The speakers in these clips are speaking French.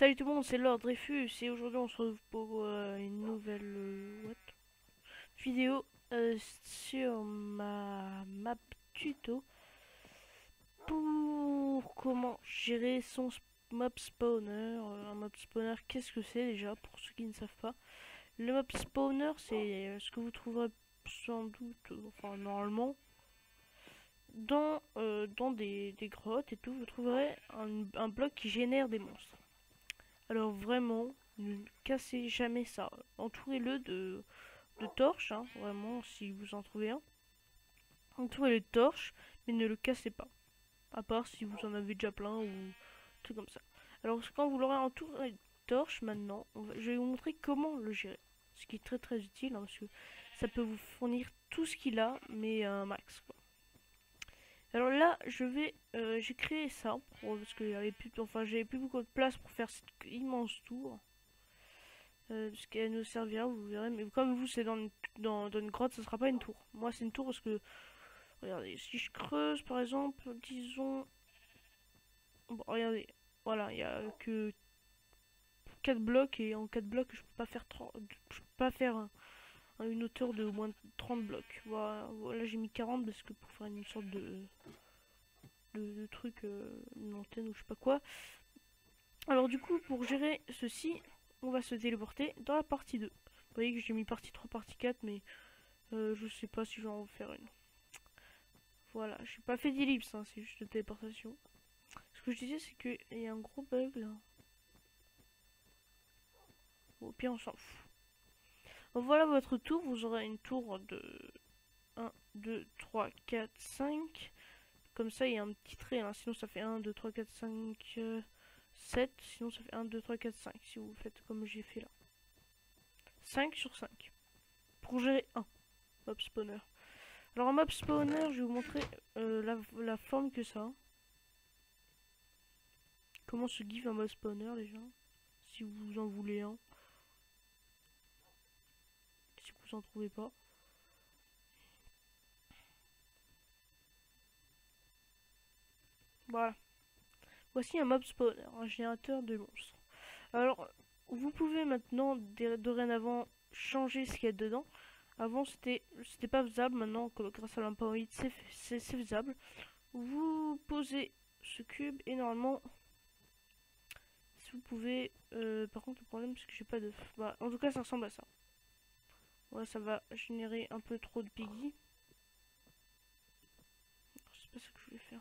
Salut tout le monde, c'est Lord Dreyfus et aujourd'hui on se retrouve pour une nouvelle vidéo sur ma map tuto pour comment gérer son mob spawner. Un mob spawner, qu'est-ce que c'est déjà pour ceux qui ne savent pas? Le mob spawner, c'est ce que vous trouverez sans doute, enfin normalement, dans des grottes et tout, vous trouverez un bloc qui génère des monstres. Alors vraiment, ne cassez jamais ça. Entourez-le de torches, hein, vraiment, si vous en trouvez un. Entourez-le de torches, mais ne le cassez pas. À part si vous en avez déjà plein ou truc comme ça. Alors quand vous l'aurez entouré de torches, maintenant, je vais vous montrer comment le gérer. Ce qui est très très utile, hein, parce que ça peut vous fournir tout ce qu'il a, mais un max, quoi. Alors là, j'ai créé ça parce que j'avais plus beaucoup de place pour faire cette immense tour. Ce qui nous servira, vous verrez. Mais comme vous, c'est dans une grotte, ça sera pas une tour. Moi, c'est une tour parce que, regardez, si je creuse par exemple, disons. Bon, regardez, voilà, il y a que 4 blocs et en 4 blocs, je peux pas faire je peux pas faire une hauteur de au moins 30 blocs. Voilà, j'ai mis 40 parce que pour faire une sorte de truc, une antenne ou je sais pas quoi. Alors, du coup, pour gérer ceci, on va se téléporter dans la partie 2. Vous voyez que j'ai mis partie 3, partie 4, mais je sais pas si je vais en faire une. Voilà, j'ai pas fait d'ellipse, hein, c'est juste de téléportation. Ce que je disais, c'est qu'il y a un gros bug là. Au pire, on s'en fout. Donc, voilà votre tour, vous aurez une tour de 1, 2, 3, 4, 5. Comme ça, il y a un petit trait, hein. Sinon ça fait 1, 2, 3, 4, 5, 7. Sinon ça fait 1, 2, 3, 4, 5. Si vous faites comme j'ai fait là. 5 sur 5. Pour gérer un mob spawner. Alors un mob spawner, je vais vous montrer la forme que ça a. Comment se give un mob spawner déjà. Si vous en voulez un. Si vous en trouvez pas. Voilà. Voici un mob spawner, un générateur de monstres. Alors, vous pouvez maintenant, dorénavant, changer ce qu'il y a dedans. Avant, c'était pas faisable. Maintenant, grâce à l'empowered, c'est faisable. Vous posez ce cube et normalement, si vous pouvez... par contre, le problème, c'est que j'ai pas de... Bah, en tout cas, ça ressemble à ça. Ouais, ça va générer un peu trop de piggy. C'est pas ça que je voulais faire.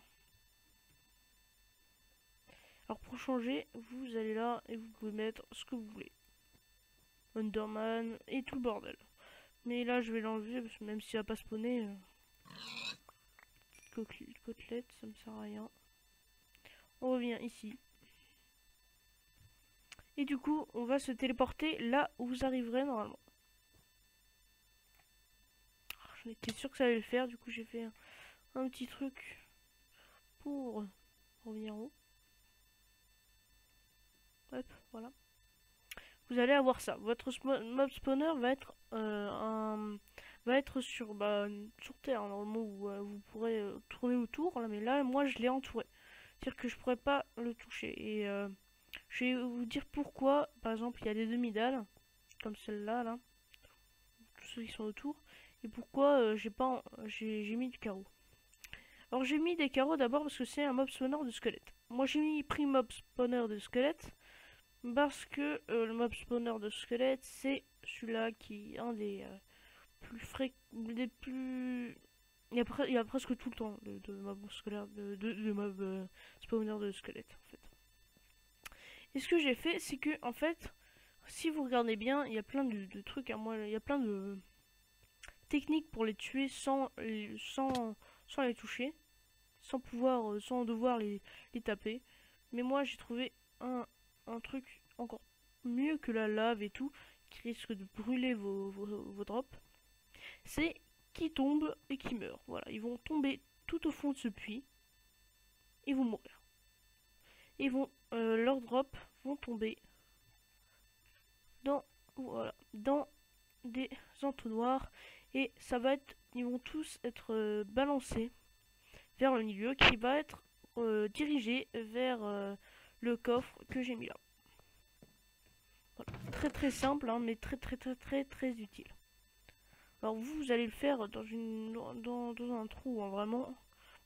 Alors pour changer, vous allez là et vous pouvez mettre ce que vous voulez. Underman et tout le bordel. Mais là je vais l'enlever parce que même si ça va pas spawner, côtelette, ça me sert à rien. On revient ici. Et du coup, on va se téléporter là où vous arriverez normalement. J'en étais sûr que ça allait le faire, du coup j'ai fait un petit truc pour revenir en haut. Hop, voilà. Vous allez avoir ça. Votre mob spawner va être sur terre normalement où vous pourrez tourner autour là, mais là moi je l'ai entouré. C'est-à-dire que je pourrais pas le toucher et je vais vous dire pourquoi. Par exemple, il y a des demi-dalles comme celle-là là, tous ceux qui sont autour, et pourquoi j'ai mis du carreau. Alors j'ai mis des carreaux d'abord parce que c'est un mob spawner de squelette. Moi j'ai pris mob spawner de squelette parce que le mob spawner de squelette, c'est celui-là qui est un des plus fréquents, des plus... Il y a presque tout le temps de mob scolaire, de mob spawner de squelette en fait. Et ce que j'ai fait, c'est que en fait, si vous regardez bien, il y a plein de trucs à moi, il y a plein de techniques pour les tuer sans les toucher, sans devoir les taper. Mais moi j'ai trouvé un truc encore mieux que la lave et tout, qui risque de brûler vos drops, c'est qui tombent et qui meurent. Voilà, ils vont tomber tout au fond de ce puits, ils vont mourir. Leurs drops vont tomber dans des entonnoirs et ils vont tous être balancés vers le milieu qui va être dirigé vers le coffre que j'ai mis là. Voilà. Très très simple, hein, mais très utile. Alors vous allez le faire dans un trou, hein, vraiment.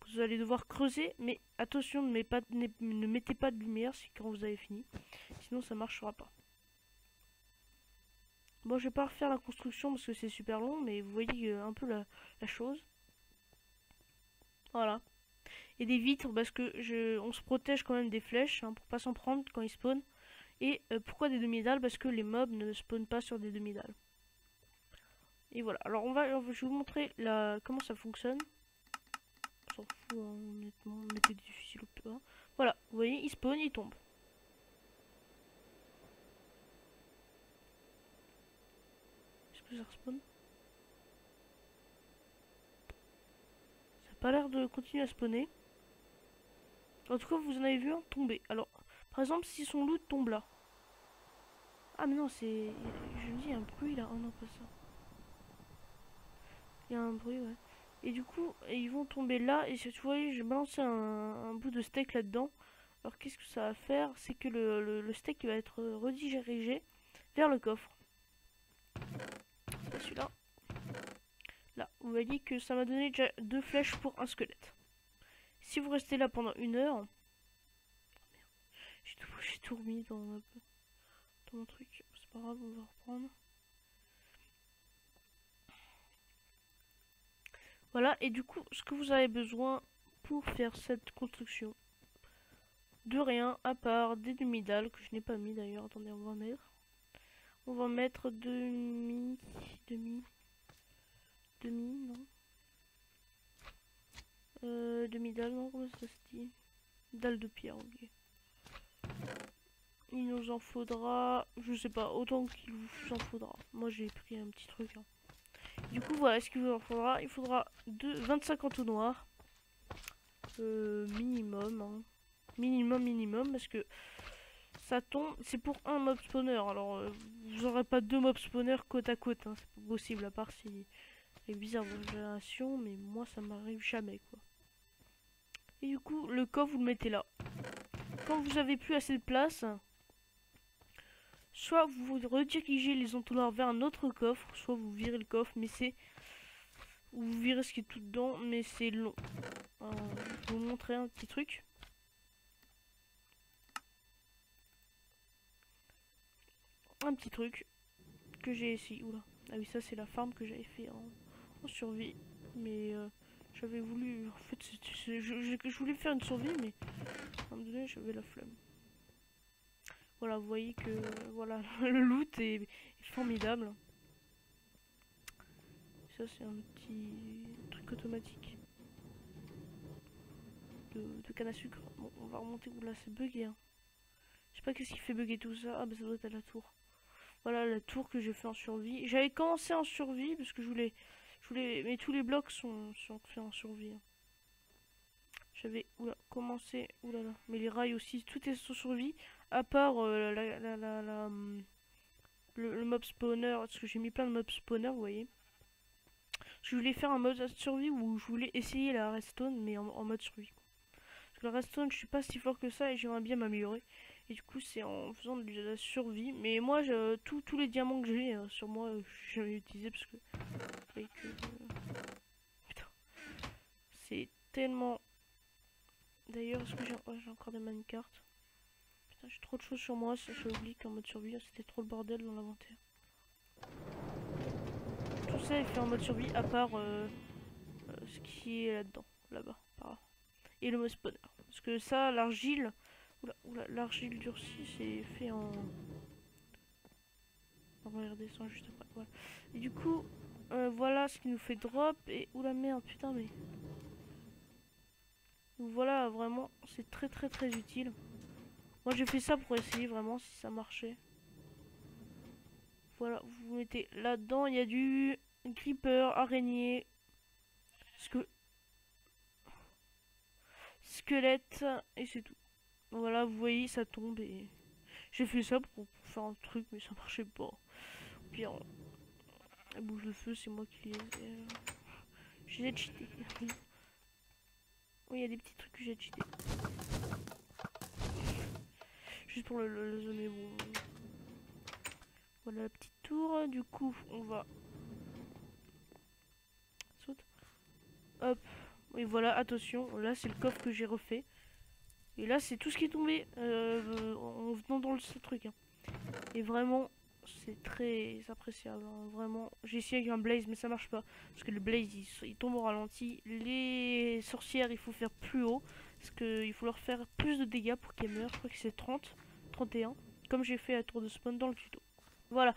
Vous allez devoir creuser, mais attention, ne mettez pas de lumière si quand vous avez fini. Sinon ça marchera pas. Bon, je vais pas refaire la construction parce que c'est super long, mais vous voyez un peu la chose. Voilà. Et des vitres parce que on se protège quand même des flèches, hein, pour pas s'en prendre quand ils spawnent. Et pourquoi des demi-dalles? Parce que les mobs ne spawnent pas sur des demi-dalles. Et voilà. Alors je vais vous montrer comment ça fonctionne. On s'en fout, hein, honnêtement. Mettez difficile au plus bas. Voilà. Vous voyez, il spawn, il tombe. Est-ce que ça respawn? Ça n'a pas l'air de continuer à spawner. En tout cas, vous en avez vu un tomber. Alors, par exemple, si son loot tombe là. Ah, mais non, c'est. Je me dis, il y a un bruit là. Oh non, pas ça. Il y a un bruit, ouais. Et du coup, ils vont tomber là. Et tu vois, je vais balancer un bout de steak là-dedans. Alors, qu'est-ce que ça va faire? C'est que le steak va être redirigé vers le coffre. C'est celui-là. Là, vous voyez que ça m'a donné déjà 2 flèches pour un squelette. Si vous restez là pendant 1 heure. J'ai tout remis dans mon truc. C'est pas grave, on va reprendre. Voilà, et du coup, ce que vous avez besoin pour faire cette construction, de rien, à part des demi-dalles, que je n'ai pas mis d'ailleurs. Attendez, on va mettre. On va mettre demi, non. Demi-dalle, non, comment ça se dit? Dalle de pierre, ok. Il nous en faudra, je sais pas, autant qu'il vous en faudra. Moi j'ai pris un petit truc, hein. Du coup, voilà ce qu'il vous en faudra. Il faudra 25 entonnoirs. Minimum, hein. Minimum, parce que ça tombe. C'est pour un mob spawner. Alors, vous aurez pas 2 mob spawners côte à côte, hein. C'est pas possible, à part si c'est bizarre vos générations. Mais moi, ça m'arrive jamais, quoi. Et du coup, le coffre, vous le mettez là. Quand vous avez plus assez de place, soit vous redirigez les entonnoirs vers un autre coffre, soit vous virez le coffre, mais c'est. Vous virez ce qui est tout dedans, mais c'est long. Alors, je vais vous montrer un petit truc. Un petit truc que j'ai ici. Oula. Ah oui, ça c'est la farm que j'avais fait en survie. Mais j'avais voulu. En fait, je voulais faire une survie, mais à un moment donné, j'avais la flemme. Voilà, vous voyez que voilà, le loot est formidable. Ça, c'est un petit truc automatique de canne à sucre. Bon, on va remonter. Oula, c'est bugué, hein. Je sais pas qu'est-ce qui fait bugger tout ça. Ah, bah ça doit être à la tour. Voilà la tour que j'ai fait en survie. J'avais commencé en survie parce que je voulais. Mais tous les blocs sont faits en survie, hein. J'avais commencé. Oulala. Mais les rails aussi, tout est en survie. À part le mob spawner. Parce que j'ai mis plein de mob spawner, vous voyez. Je voulais faire un mode survie où je voulais essayer la redstone, mais en mode survie. Parce que la redstone, je suis pas si fort que ça et j'aimerais bien m'améliorer. Et du coup, c'est en faisant de la survie. Mais moi, tous les diamants que j'ai sur moi, je jamais utilisé parce que. Putain. C'est tellement. D'ailleurs, est-ce que j'ai encore des minecarts? Putain, j'ai trop de choses sur moi. Je oublie qu'en mode survie, c'était trop le bordel dans l'inventaire. Tout ça est fait en mode survie, à part ce qui est là-dedans, là-bas, par là. Et le mode spawner. Parce que ça, l'argile. L'argile durcie, c'est fait en. On va redescendre juste après. Voilà. Et du coup, voilà ce qui nous fait drop. Et oula merde, putain, mais. Donc voilà, vraiment, c'est très utile. Moi, j'ai fait ça pour essayer vraiment si ça marchait. Voilà, vous mettez là-dedans, il y a du creeper, araignée, squelette, et c'est tout. Voilà, vous voyez, ça tombe et. J'ai fait ça pour faire un truc, mais ça marchait pas. Pire, la bouche de feu, c'est moi qui les ai. J'ai cheaté. Oui, il y a des petits trucs que j'ai cheaté. Juste pour le zone, bon. Voilà la petite tour. Du coup, on va... Saute. Hop. Et voilà, attention. Là, c'est le coffre que j'ai refait. Et là, c'est tout ce qui est tombé en venant dans ce truc. Hein. Et vraiment, c'est très appréciable. Hein. Vraiment, j'ai essayé avec un blaze, mais ça marche pas. Parce que le blaze, il tombe au ralenti. Les sorcières, il faut faire plus haut. Parce qu'il faut leur faire plus de dégâts pour qu'elles meurent. Je crois que c'est 30, 31. Comme j'ai fait à tour de spawn dans le tuto. Voilà.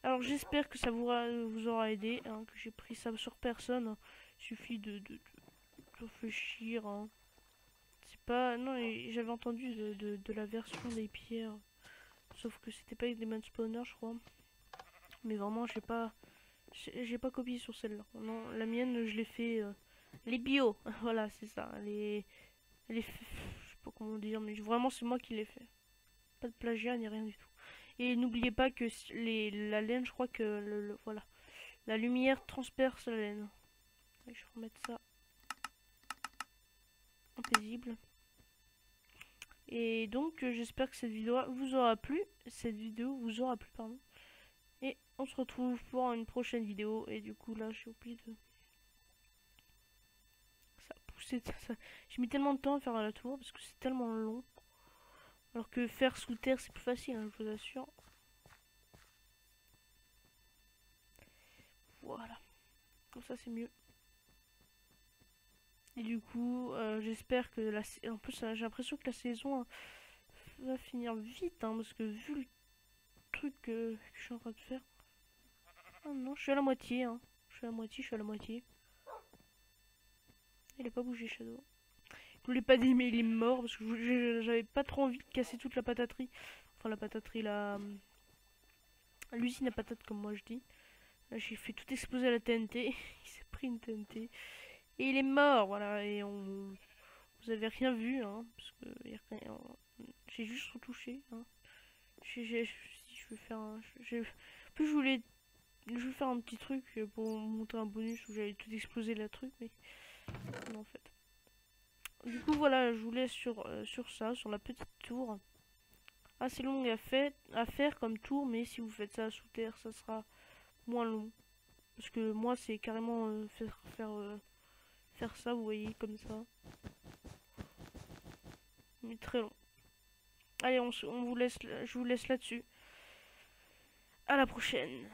Alors j'espère que ça vous aura aidé. Hein, que j'ai pris ça sur personne. Il suffit de réfléchir. Hein. C'est pas... Non, j'avais entendu de la version des pierres. Sauf que c'était pas avec des man spawners, je crois. Mais vraiment, j'ai pas copié sur celle-là. Non, la mienne, je l'ai fait les bio. Voilà, c'est ça. Je sais pas comment dire, mais vraiment, c'est moi qui l'ai fait. Pas de plagiat ni rien du tout. Et n'oubliez pas que la laine, je crois que voilà, la lumière transperce la laine. Je vais remettre ça en paisible. Et donc, j'espère que cette vidéo vous aura plu. Pardon. Et on se retrouve pour une prochaine vidéo. Et du coup, là, j'ai oublié de... Ça a poussé... J'ai mis tellement de temps à faire la tour parce que c'est tellement long. Alors que faire sous terre, c'est plus facile, hein, je vous assure. Voilà. Comme ça, c'est mieux. Et du coup, j'espère que la... En plus, j'ai l'impression que la saison va finir vite, hein, parce que vu le truc que je suis en train de faire... Ah non, je suis à la moitié, hein. Je suis à la moitié. Il a pas bougé, Shadow. Je voulais pas dire, mais il est mort, parce que j'avais pas trop envie de casser toute la pataterie. Enfin, la pataterie, l'usine à patates, comme moi je dis. Là, j'ai fait tout exploser à la TNT. Il s'est pris une TNT. Et il est mort, voilà. Et on... Vous avez rien vu, hein. Parce que j'ai juste retouché. Hein. Si je vais faire un... Plus je vais faire un petit truc pour monter un bonus où j'allais tout exploser la truc, mais non, en fait. Du coup, voilà, je vous laisse sur ça, sur la petite tour. Assez longue à faire comme tour, mais si vous faites ça sous terre, ça sera moins long. Parce que moi, c'est carrément faire ça, vous voyez, comme ça. Mais très long. Allez, on vous laisse, je vous laisse là-dessus. À la prochaine.